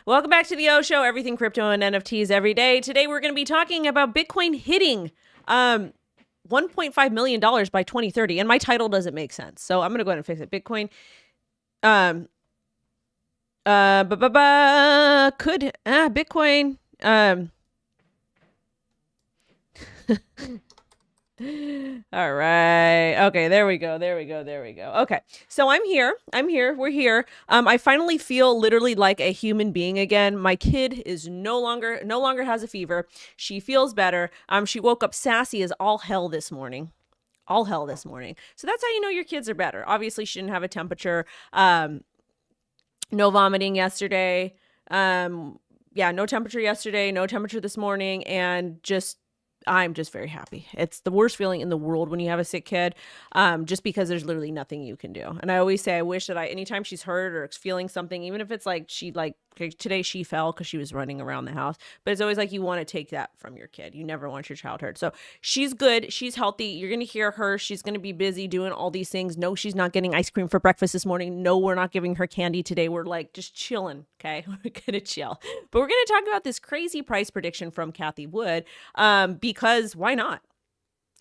Welcome back to the O Show, everything crypto and NFTs every day. Today we're going to be talking about Bitcoin hitting $1.5 million by 2030. And my title doesn't make sense, so I'm going to go ahead and fix it. Bitcoin Bitcoin all right. Okay, there we go. Okay. So I'm here. We're here. I finally feel literally like a human being again. My kid is no longer has a fever. She feels better. She woke up sassy as all hell this morning. So that's how you know your kids are better. Obviously, she didn't have a temperature. No vomiting yesterday. No temperature yesterday, no temperature this morning, and I'm just very happy. It's the worst feeling in the world when you have a sick kid, just because there's literally nothing you can do. And I always say, I wish that anytime she's hurt or feeling something, even if it's like today she fell because she was running around the house, but it's always like you want to take that from your kid. You never want your child hurt. So she's good. She's healthy. You're going to hear her. She's going to be busy doing all these things. No, she's not getting ice cream for breakfast this morning. No, we're not giving her candy today. We're like just chilling. Okay. We're going to chill, but we're going to talk about this crazy price prediction from Cathie Wood, because why not?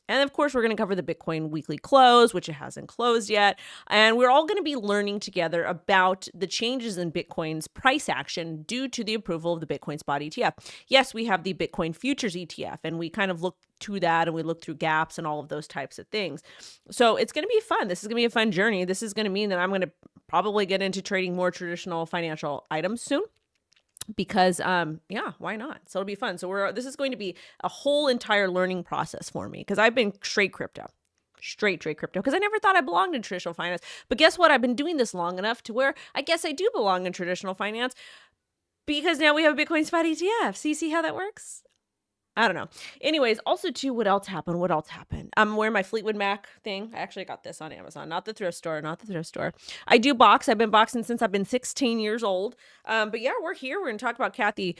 And of course, we're going to cover the Bitcoin weekly close, which it hasn't closed yet. And we're all going to be learning together about the changes in Bitcoin's price action due to the approval of the Bitcoin spot ETF. Yes, we have the Bitcoin futures ETF, and we kind of look to that and we look through gaps and all of those types of things. So it's going to be fun. This is going to be a fun journey. This is going to mean that I'm going to probably get into trading more traditional financial items soon. Because, why not? So it'll be fun. So this is going to be a whole entire learning process for me, because I've been straight crypto, because I never thought I belonged in traditional finance. But guess what? I've been doing this long enough to where I guess I do belong in traditional finance, because now we have a Bitcoin spot ETF. See how that works? I don't know. Anyways, also too, what else happened? I'm wearing my Fleetwood Mac thing. I actually got this on Amazon, not the thrift store. I do box. I've been boxing since I've been 16 years old. But yeah, we're here. We're going to talk about Cathie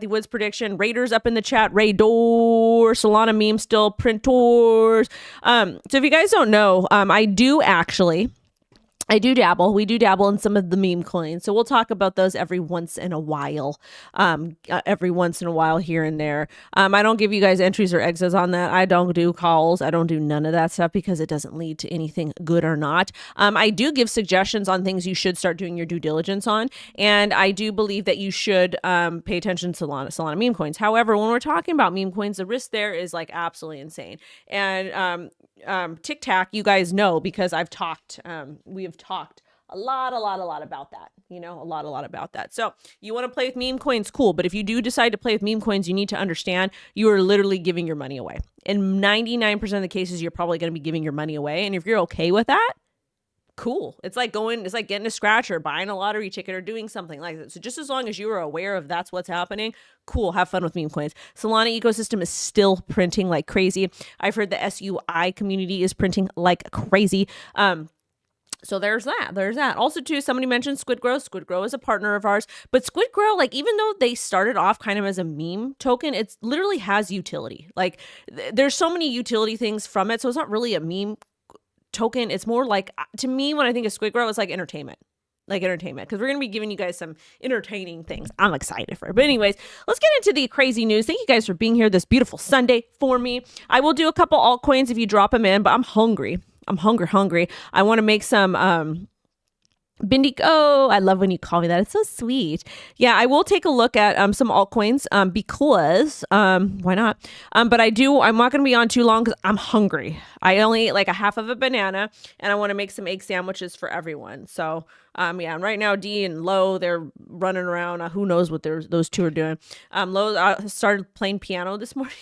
Wood's prediction. Raiders up in the chat. Raiders. Solana meme still. Printors. So if you guys don't know, we do dabble in some of the meme coins. So we'll talk about those every once in a while here and there. I don't give you guys entries or exits on that. I don't do calls. I don't do none of that stuff because it doesn't lead to anything good or not. I do give suggestions on things you should start doing your due diligence on. And I do believe that you should pay attention to Solana meme coins. However, when we're talking about meme coins, the risk there is like absolutely insane. And Tic Tac, you guys know, because we have talked a lot about that, a lot about that. So you want to play with meme coins, cool. But if you do decide to play with meme coins, you need to understand you are literally giving your money away. In 99% of the cases, you're probably going to be giving your money away. And if you're okay with that, cool. It's like getting a scratch or buying a lottery ticket or doing something like that. So just as long as you are aware of that's what's happening, cool. Have fun with meme coins. Solana ecosystem is still printing like crazy. I've heard the SUI community is printing like crazy. So there's that. Also too, somebody mentioned SQUIDGROW. SQUIDGROW is a partner of ours, but SQUIDGROW, like, even though they started off kind of as a meme token, it literally has utility. Like there's so many utility things from it. So it's not really a meme token. It's more like, to me, when I think of SQUIDGROW, it's like entertainment, because we're going to be giving you guys some entertaining things. I'm excited for it. But anyways, let's get into the crazy news. Thank you guys for being here this beautiful Sunday for me. I will do a couple altcoins if you drop them in, but I'm hungry. I want to make some Bindico. I love when you call me that. It's so sweet. Yeah, I will take a look at some altcoins because why not? But I'm not going to be on too long because I'm hungry. I only ate like a half of a banana and I want to make some egg sandwiches for everyone. So and right now D and Lo, they're running around. Who knows what those two are doing. Lo started playing piano this morning.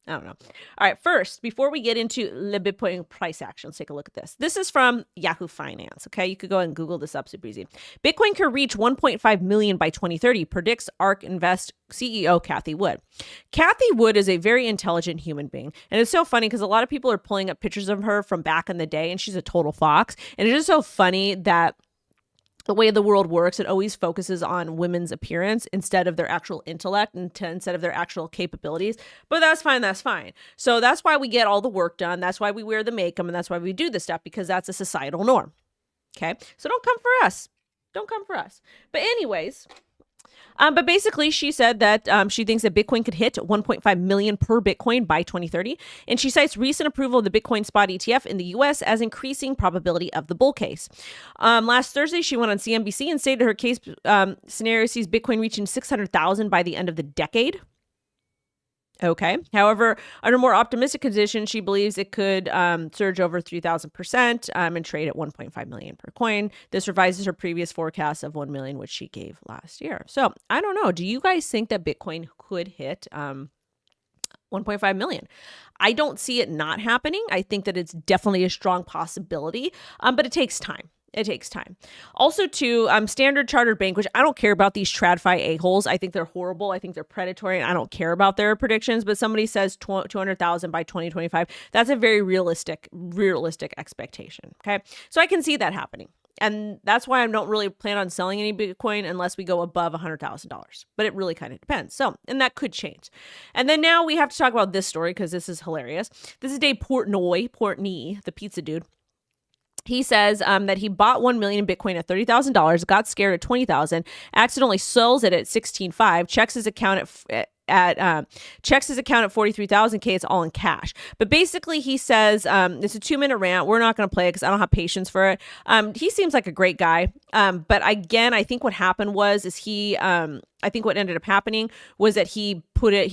I don't know. All right, first, before we get into the Bitcoin price action, let's take a look at this. This is from Yahoo Finance, okay? You could go and Google this up, super easy. Bitcoin could reach 1.5 million by 2030, predicts ARK Invest CEO Cathie Wood. Cathie Wood is a very intelligent human being. And it's so funny because a lot of people are pulling up pictures of her from back in the day, and she's a total fox. And it's just so funny that the way the world works, it always focuses on women's appearance instead of their actual intellect and instead of their actual capabilities. But that's fine. So that's why we get all the work done. That's why we wear the makeup and that's why we do this stuff, because that's a societal norm. Okay, so don't come for us. Don't come for us. But anyways, but basically, she said that she thinks that Bitcoin could hit 1.5 million per Bitcoin by 2030. And she cites recent approval of the Bitcoin spot ETF in the US as increasing probability of the bull case. Last Thursday, she went on CNBC and stated her case scenario sees Bitcoin reaching 600,000 by the end of the decade. Okay. However, under more optimistic conditions, she believes it could surge over 3,000% and trade at 1.5 million per coin. This revises her previous forecast of 1 million, which she gave last year. So I don't know. Do you guys think that Bitcoin could hit 1.5 million? I don't see it not happening. I think that it's definitely a strong possibility, but it takes time. It takes time. Also, too, Standard Chartered Bank, which I don't care about these TradFi a-holes. I think they're horrible. I think they're predatory, and I don't care about their predictions. But somebody says 200,000 by 2025. That's a very realistic expectation. Okay, so I can see that happening, and that's why I don't really plan on selling any Bitcoin unless we go above $100,000. But it really kind of depends. So, and that could change. And then now we have to talk about this story because this is hilarious. This is Dave Portnoy, the pizza dude. He says that he bought 1 million Bitcoin at $30,000, got scared at 20,000, accidentally sells it at 16.5, checks his account at 43,000 K. It's all in cash. But basically, he says it's a 2-minute rant. We're not going to play it because I don't have patience for it. He seems like a great guy. But again, I think what happened was I think what ended up happening was that he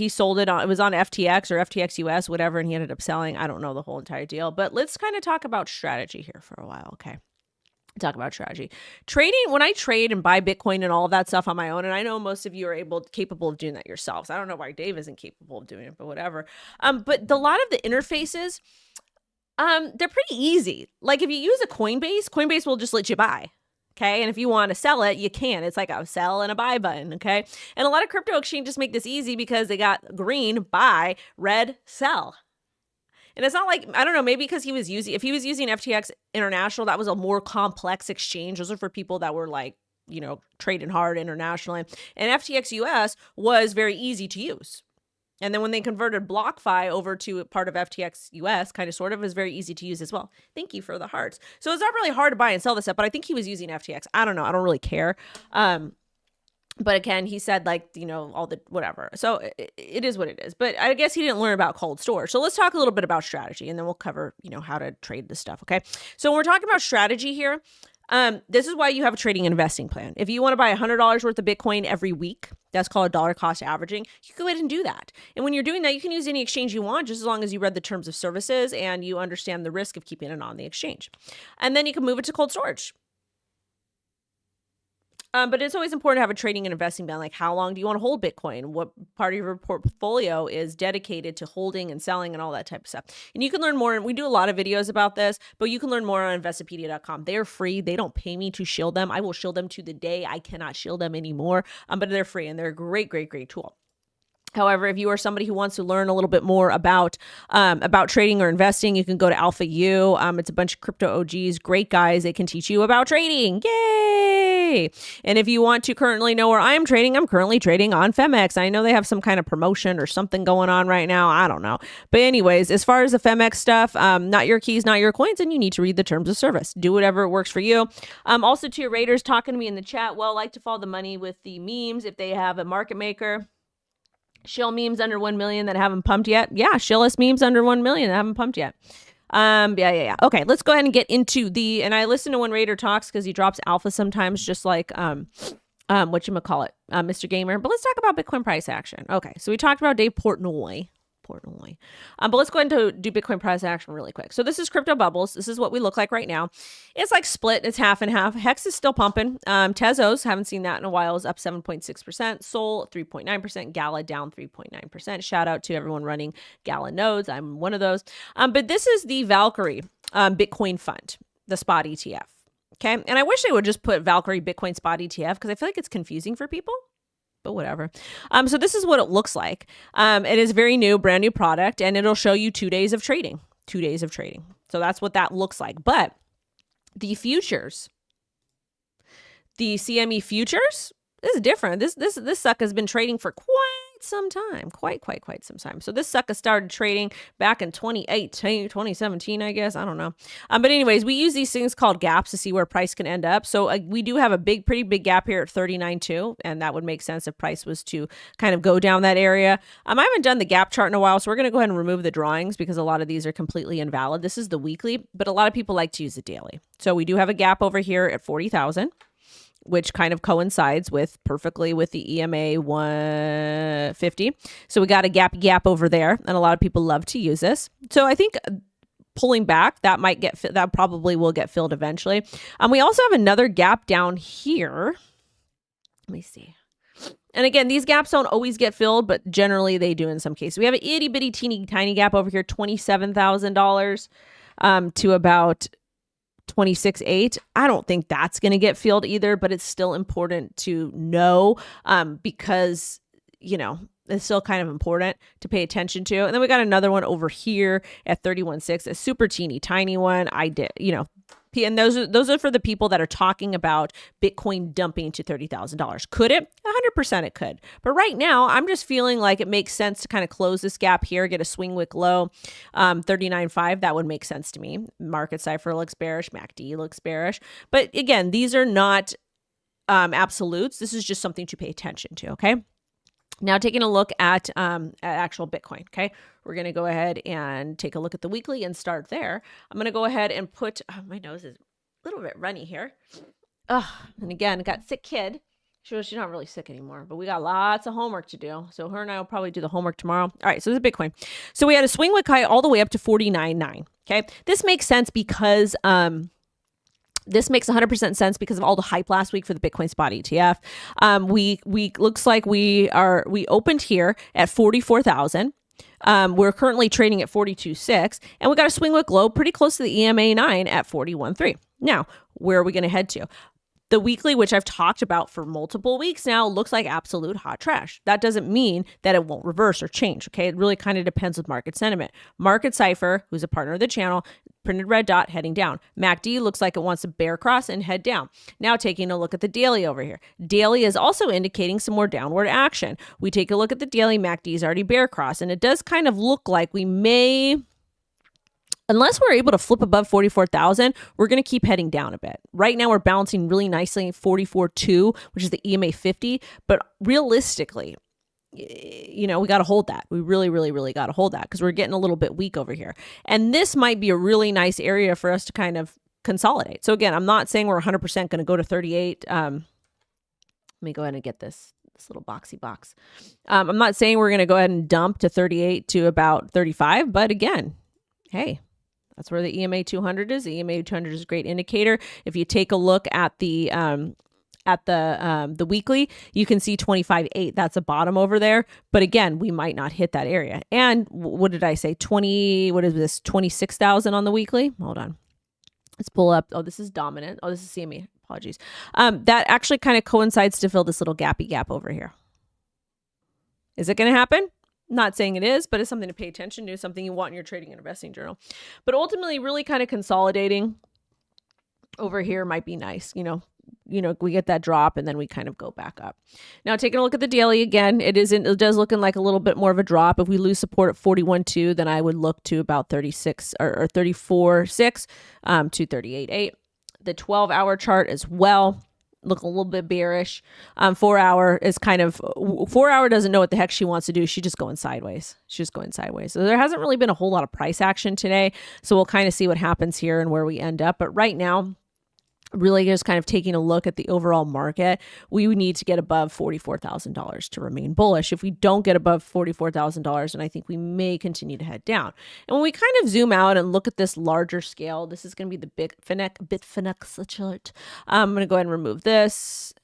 sold it on, it was on FTX or FTX US, whatever, and he ended up selling. I don't know the whole entire deal, but let's kind of talk about strategy here for a while. Okay. Talk about strategy. Trading, when I trade and buy Bitcoin and all of that stuff on my own, and I know most of you are capable of doing that yourselves. I don't know why Dave isn't capable of doing it, but whatever. But a lot of the interfaces, they're pretty easy. Like if you use a Coinbase will just let you buy. Okay. And if you want to sell it, you can. It's like a sell and a buy button. Okay. And a lot of crypto exchanges make this easy because they got green, buy, red, sell. And it's not like, I don't know, maybe because if he was using FTX International, that was a more complex exchange. Those are for people that were like, trading hard internationally. And FTX US was very easy to use. And then when they converted BlockFi over to part of FTX US, kind of sort of, is very easy to use as well. Thank you for the hearts. So it's not really hard to buy and sell this stuff, but I think he was using FTX. I don't know. I don't really care. But again, he said all the whatever. So it is what it is. But I guess he didn't learn about cold storage. So let's talk a little bit about strategy and then we'll cover, how to trade this stuff. Okay. So when we're talking about strategy here, this is why you have a trading and investing plan. If you want to buy $100 worth of Bitcoin every week, that's called dollar cost averaging. You can go ahead and do that. And when you're doing that, you can use any exchange you want, just as long as you read the terms of services and you understand the risk of keeping it on the exchange. And then you can move it to cold storage. But it's always important to have a trading and investing plan. Like, how long do you want to hold Bitcoin? What part of your portfolio is dedicated to holding and selling and all that type of stuff? And you can learn more. And we do a lot of videos about this, but you can learn more on Investopedia.com. They're free. They don't pay me to shield them. I will shield them to the day I cannot shield them anymore. But they're free and they're a great, great, great tool. However, if you are somebody who wants to learn a little bit more about trading or investing, you can go to Alpha U. It's a bunch of crypto OGs, great guys. They can teach you about trading. Yay! And if you want to currently know where I'm currently trading on phemex. I know they have some kind of promotion or something going on right now. I don't know. But anyways, as far as the phemex stuff, not your keys, not your coins, and you need to read the terms of service. Do whatever works for you. Also to your raiders talking to me in the chat, well, like to follow the money with the memes if they have a market maker. Shill memes under 1 million that haven't pumped yet. Yeah, shill us memes under 1 million that haven't pumped yet. Yeah. Okay, let's go ahead and get into and I listen to when Raider talks because he drops alpha sometimes, just like whatchamacallit, Mr. Gamer. But let's talk about Bitcoin price action. Okay, so we talked about Dave Portnoy. But let's go ahead and do Bitcoin price action really quick. So this is crypto bubbles. This is what we look like right now. It's like split. It's half and half. Hex is still pumping. Tezos, haven't seen that in a while, is up 7.6%. Sol 3.9%. Gala down 3.9%. Shout out to everyone running Gala nodes. I'm one of those. But this is the Valkyrie Bitcoin fund, the spot ETF. Okay, and I wish they would just put Valkyrie Bitcoin spot ETF because I feel like it's confusing for people. But whatever. So this is what it looks like. It is very new, brand new product, and it'll show you 2 days of trading. 2 days of trading. So that's what that looks like. But the futures, the CME futures, this is different. This sucker has been trading for quite some time, quite some time. So this sucker started trading back in 2018, 2017, I guess. I don't know. But anyways, we use these things called gaps to see where price can end up. So we do have a pretty big gap here at 39.2, and that would make sense if price was to kind of go down that area. I haven't done the gap chart in a while, so we're going to go ahead and remove the drawings because a lot of these are completely invalid. This is the weekly, but a lot of people like to use the daily. So we do have a gap over here at 40,000. Which kind of coincides perfectly with the EMA 150. So we got a gap over there, and a lot of people love to use this. So I think pulling back, that probably will get filled eventually. We also have another gap down here. Let me see. And again, these gaps don't always get filled, but generally they do in some cases. We have an itty bitty teeny tiny gap over here, $27,000 to about 26.8. I don't think that's going to get filled either, but it's still important to know because, it's still kind of important to pay attention to. And then we got another one over here at 31.6, a super teeny tiny one. And those are for the people that are talking about Bitcoin dumping to $30,000. Could it? 100% it could. But right now, I'm just feeling like it makes sense to kind of close this gap here, get a swing wick low, 39.5. That would make sense to me. Market CIPHER looks bearish. MACD looks bearish. But again, these are not absolutes. This is just something to pay attention to, okay? Now, taking a look at actual Bitcoin, okay? We're going to go ahead and take a look at the weekly and start there. I'm going to go ahead and put, my nose is a little bit runny here. And again, got sick kid. She's not really sick anymore, but we got lots of homework to do. So her and I will probably do the homework tomorrow. All right, so this is Bitcoin. So we had a swing wick high all the way up to 49.9, okay? This makes sense because... This makes 100% sense because of all the hype last week for the Bitcoin spot ETF. We looks like we opened here at 44,000. We're currently trading at 42.6, and we got a swing wick low pretty close to the EMA 9 at 41.3. Now, where are we going to head to? The weekly, which I've talked about for multiple weeks now, looks like absolute hot trash. That doesn't mean that it won't reverse or change, okay? It really kind of depends with market sentiment. Market CIPHER, who's a partner of the channel, printed red dot heading down. MACD looks like it wants to bear cross and head down. Now taking a look at the daily over here. Daily is also indicating some more downward action. We take a look at the daily, MACD is already bear cross, and it does kind of look like we may... Unless we're able to flip above 44,000, we're going to keep heading down a bit. Right now, we're bouncing really nicely 44.2, which is the EMA 50. But realistically, we got to hold that. We really got to hold that because we're getting a little bit weak over here. And this might be a really nice area for us to kind of consolidate. So again, I'm not saying we're 100% going to go to 38. Let me go ahead and get this little boxy box. I'm not saying we're going to go ahead and dump to 38 to about 35. But again, hey, that's where the EMA 200 is. The EMA 200 is a great indicator. If you take a look at the weekly, you can see 25.8. That's a bottom over there. But again, we might not hit that area. And what did I say? 26,000 on the weekly. Hold on. Let's pull up. Oh, this is dominant. Oh, this is CME. Apologies. That actually kind of coincides to fill this little gappy gap over here. Is it going to happen? Not saying it is, but it's something to pay attention to, something you want in your trading and investing journal. But ultimately, really kind of consolidating over here might be nice. We get that drop and then we kind of go back up. Now, taking a look at the daily again, it does looking like a little bit more of a drop. If we lose support at 41.2, then I would look to about 36 or 34.6 to 38.8. The 12-hour chart as well. Look a little bit bearish. 4 hour is kind of 4 hour doesn't know what the heck she wants to do. She's just going sideways. So there hasn't really been a whole lot of price action today. So we'll kind of see what happens here and where we end up. But right now, really just kind of taking a look at the overall market, we would need to get above $44,000 to remain bullish. If we don't get above $44,000, then I think we may continue to head down. And when we kind of zoom out and look at this larger scale, this is going to be the Bitfinex chart. I'm going to go ahead and remove this.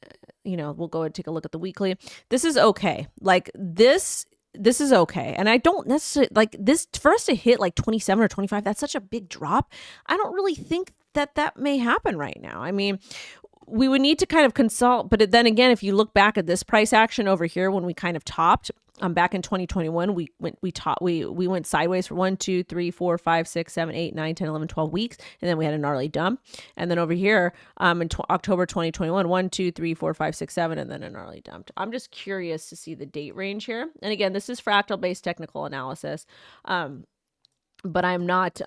We'll go ahead and take a look at the weekly. This is okay. Like this is okay. And I don't necessarily like this for us to hit like 27 or 25. That's such a big drop. I don't really think that may happen right now. I mean, we would need to kind of consult, but then again, if you look back at this price action over here when we kind of topped, Back in 2021, we went sideways for 1, 2, 3, 4, 5, 6, 7, 8, 9, 10, 11, 12 weeks. And then we had a gnarly dump. And then over here, in October 2021, 1, 2, 3, 4, 5, 6, 7, and then a gnarly dump. I'm just curious to see the date range here. And again, this is fractal based technical analysis. But I'm not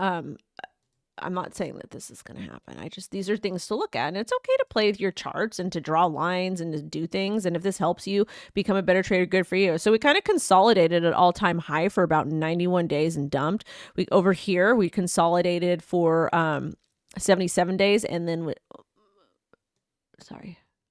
saying that this is going to happen. These are things to look at, and it's okay to play with your charts and to draw lines and to do things. And if this helps you become a better trader, good for you. So we kind of consolidated at all-time high for about 91 days and dumped. Over here, we consolidated for 77 days and then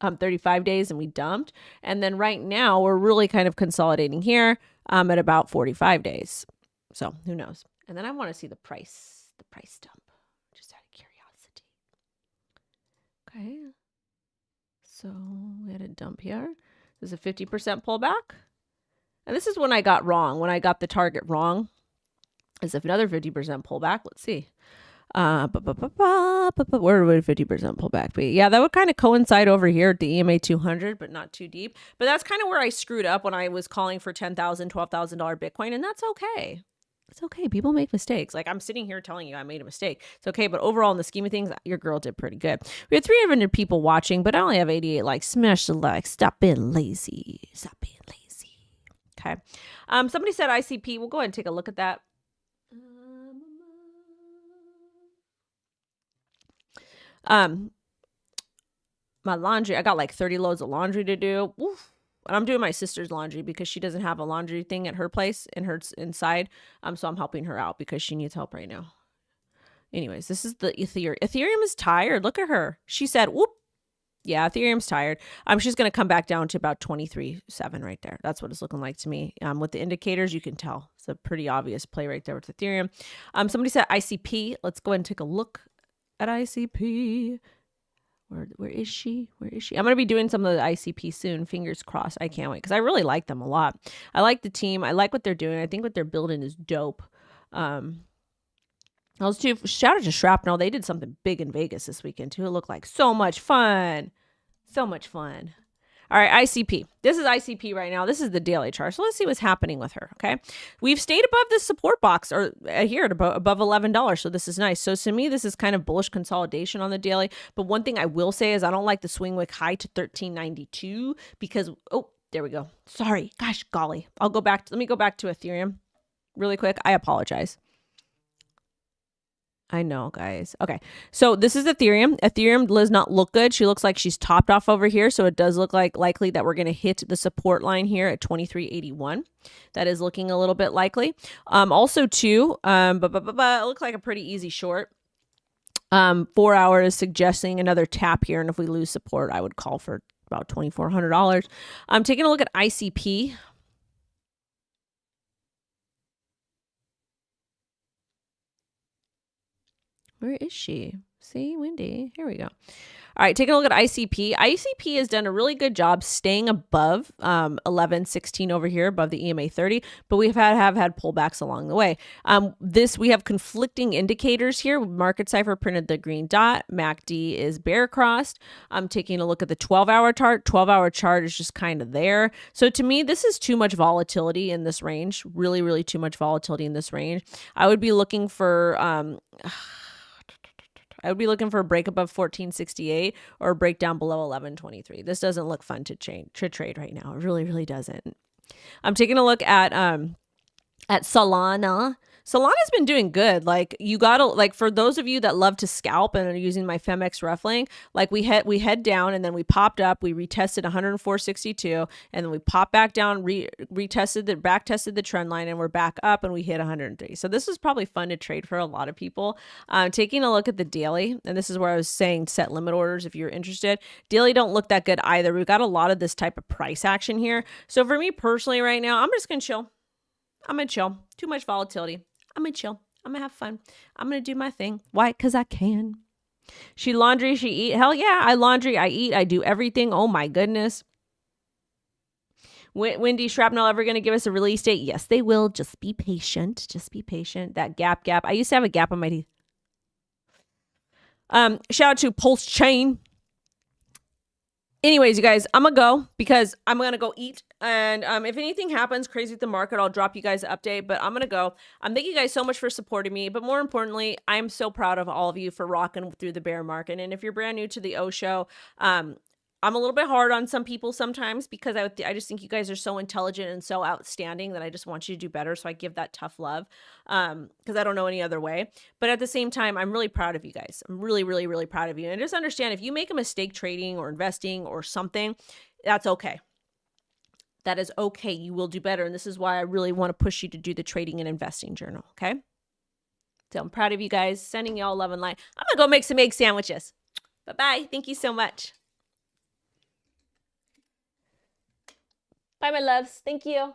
35 days and we dumped. And then right now we're really kind of consolidating here at about 45 days. So who knows? And then I want to see the price dump. Okay, so we had a dump here. This is a 50% pullback. And this is when I got wrong, when I got the target wrong. Is another 50% pullback. Let's see. Where would 50% pullback be? Yeah, that would kind of coincide over here at the EMA 200, but not too deep. But that's kind of where I screwed up when I was calling for $10,000, $12,000 Bitcoin, and that's okay. It's okay. People make mistakes. Like I'm sitting here telling you I made a mistake. It's okay. But overall, in the scheme of things, your girl did pretty good. We had 300 people watching, but I only have 88 likes. Smash the like. Stop being lazy. Stop being lazy. Okay. Somebody said ICP. We'll go ahead and take a look at that. My laundry. I got like 30 loads of laundry to do. Oof. And I'm doing my sister's laundry because she doesn't have a laundry thing at her place inside. So I'm helping her out because she needs help right now. Anyways, this is the Ethereum. Ethereum is tired. Look at her. She said, whoop. Yeah, Ethereum's tired. She's going to come back down to about 23.7 right there. That's what it's looking like to me. With the indicators, you can tell. It's a pretty obvious play right there with Ethereum. Somebody said ICP. Let's go ahead and take a look at ICP. Where is she? Where is she? I'm going to be doing some of the ICP soon. Fingers crossed. I can't wait because I really like them a lot. I like the team. I like what they're doing. I think what they're building is dope. Those two, shout out to Shrapnel. They did something big in Vegas this weekend too. It looked like so much fun. So much fun. All right, ICP. This is ICP right now. This is the daily chart. So let's see what's happening with her, okay? We've stayed above this support box or here at above $11. So this is nice. So to me, this is kind of bullish consolidation on the daily. But one thing I will say is I don't like the swing wick high to 1392 because, oh, there we go. Sorry. Gosh, golly. Let me go back to Ethereum really quick. I apologize. I know, guys. Okay, so this is Ethereum. Ethereum does not look good. She looks like she's topped off over here, so it does look like likely that we're going to hit the support line here at 2381. That is looking a little bit likely. Also, too, it looks like a pretty easy short. 4 hours suggesting another tap here, and if we lose support, I would call for about $2,400. I'm taking a look at ICP. Where is she? See, Wendy. Here we go. All right, taking a look at ICP. ICP has done a really good job staying above 1116 over here, above the EMA 30, but we have had pullbacks along the way. We have conflicting indicators here. Market Cipher printed the green dot. MACD is bear crossed. I'm taking a look at the 12-hour chart. 12-hour chart is just kind of there. So to me, this is too much volatility in this range. Really, really too much volatility in this range. I would be looking for a break above 1468 or a break down below 1123. This doesn't look fun to trade right now. It really, really doesn't. I'm taking a look at Solana. Solana's been doing good. Like for those of you that love to scalp and are using my phemex ruffling, like we head down and then we popped up, we retested 104.62 and then we popped back down, back tested the trend line and we're back up and we hit 103. So this is probably fun to trade for a lot of people. Taking a look at the daily, and this is where I was saying set limit orders if you're interested. Daily don't look that good either. We've got a lot of this type of price action here. So for me personally right now, I'm just going to chill. I'm going to chill. Too much volatility. I'm going to chill. I'm going to have fun. I'm going to do my thing. Why? Because I can. She laundry, she eat. Hell yeah, I laundry, I eat, I do everything. Oh my goodness. Wendy, Shrapnel ever going to give us a release date? Yes, they will. Just be patient. Just be patient. That gap. I used to have a gap on my teeth. Shout out to Pulse Chain. Anyways, you guys, I'm gonna go because I'm gonna go eat. And if anything happens crazy with the market, I'll drop you guys an update. But I'm gonna go. Thank you guys so much for supporting me. But more importantly, I'm so proud of all of you for rocking through the bear market. And if you're brand new to the O Show, I'm a little bit hard on some people sometimes because I just think you guys are so intelligent and so outstanding that I just want you to do better. So I give that tough love because I don't know any other way. But at the same time, I'm really proud of you guys. I'm really, really, really proud of you. And just understand if you make a mistake trading or investing or something, that's okay. That is okay. You will do better. And this is why I really want to push you to do the trading and investing journal. Okay. So I'm proud of you guys. Sending y'all love and light. I'm going to go make some egg sandwiches. Bye-bye. Thank you so much. Bye, my loves. Thank you.